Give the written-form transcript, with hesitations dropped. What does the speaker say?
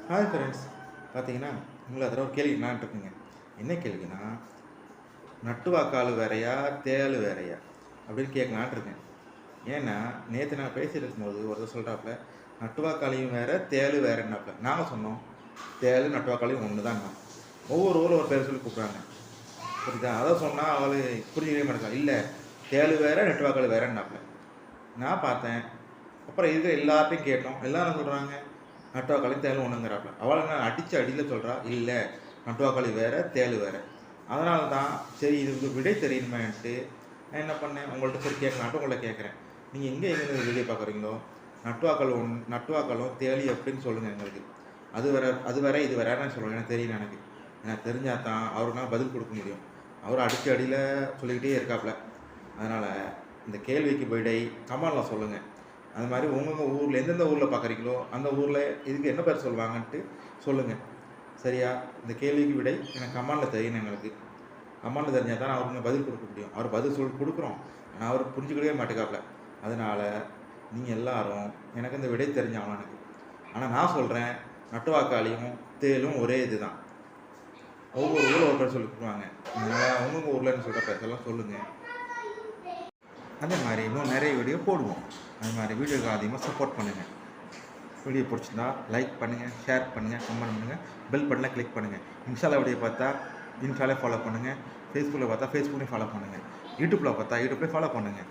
Hi friends. பார்த்தீங்கன்னா, உங்களை அதில் ஒரு கேள்வி கேட்டுருக்குங்க. என்ன கேள்வின்னா, நட்டுவாக்கால் வேறையா, தேள் வேறையா அப்படின்னு கேட்கலான்ட்டு இருக்கேன். ஏன்னா, நேற்று நான் பேசிட்டு இருக்கும்போது ஒருத்தர் சொல்கிறாப்புல, நட்டுவாக்காளியும் வேற, தேள் வேறன்னாப்புல. நாங்கள் சொன்னோம், தேள் நட்டுவாக்காளியும் ஒன்று தான். ஒவ்வொரு ஊரில் ஒரு பேர் சொல்லி கூப்பிட்றாங்க. புரியுதா? அதை சொன்னால் அவள் புரிஞ்சுக்கவே மாட்டேங்கிறான். இல்லை, தேள் வேற, நட்டுவாக்காளி வேறன்னாப்புல. நான் பார்த்தேன். அப்புறம் இருக்கிற எல்லார்ட்டையும் கேட்டோம். எல்லாரும் சொல்கிறாங்க, நட்டுவாக்காளி தேள் ஒன்றுங்கிறாப்புல. அவளை நான் அடித்து அடியில் சொல்கிறா, இல்லை நட்டுவாக்காளி வேறு தேள் வேறு. அதனால தான் சரி இதுக்கு விடை தெரியுமேன்ட்டு நான் என்ன பண்ணேன், உங்கள்கிட்ட சரி கேட்கலான்ட்டு உங்களை கேட்குறேன். நீங்கள் எங்கே வீடியோ பார்க்குறீங்களோ, நட்டுவாக்களும் தேளி அப்படின்னு சொல்லுங்கள் எங்களுக்கு. அது வேற இது வேறன்னு சொல்லுங்கள். எனக்கு தெரியல. எனக்கு தெரிஞ்சால் தான் அவருக்கு நான் பதில் கொடுக்க முடியும். அவர் அடித்து அடியில் சொல்லிக்கிட்டே இருக்காப்புல. அதனால் இந்த கேள்விக்கு விடை கமெண்டில் சொல்லுங்கள். அது மாதிரி உங்கள் ஊரில் எந்தெந்த ஊரில் பார்க்குறீங்களோ அந்த ஊரில் இதுக்கு என்ன பேர் சொல்லுவாங்கன்ட்டு சொல்லுங்கள். சரியா? இந்த கேள்விக்கு விடை எனக்கு கமெண்டில் தெரியணும். எங்களுக்கு கமெண்டில் தெரிஞ்சால் தான் அவருக்கு பதில் கொடுக்க முடியும். அவர் பதில் சொல்லி கொடுக்குறோம், ஆனால் அவர் புரிஞ்சுக்கிடவே மாட்டேக்காப்புல. அதனால் நீங்கள் எல்லாரும் எனக்கு இந்த விடை தெரிஞ்சாகணும் எனக்கு. ஆனால் நான் சொல்கிறேன், நட்டுவாக்காளியும் தேலும் ஒரே இது தான். ஒவ்வொரு ஊரில் ஒரு பேர் சொல்லி கொடுப்பாங்க. அதனால் உங்கள் ஊரில்னு சொல்கிற பேசலாம் சொல்லுங்கள். அதே மாதிரி இன்னும் நிறைய வீடியோ போடுவோம். அது மாதிரி வீடியோக்கு அதிகமாக சப்போர்ட் பண்ணுங்கள். வீடியோ பிடிச்சிருந்தா லைக் பண்ணுங்கள், ஷேர் பண்ணுங்கள், கமெண்ட் பண்ணுங்கள், பெல் பட்டனை கிளிக் பண்ணுங்கள். இன்ஸ்டாவில் வீடியோ பார்த்தா இன்ஸ்டாலே ஃபாலோ பண்ணுங்கள், ஃபேஸ்புக்கில் பார்த்தா ஃபேஸ்புக்கையும் ஃபாலோ பண்ணுங்கள், யூடியூப்பில் பார்த்தா யூடியூப்லேயும் ஃபாலோ பண்ணுங்கள்.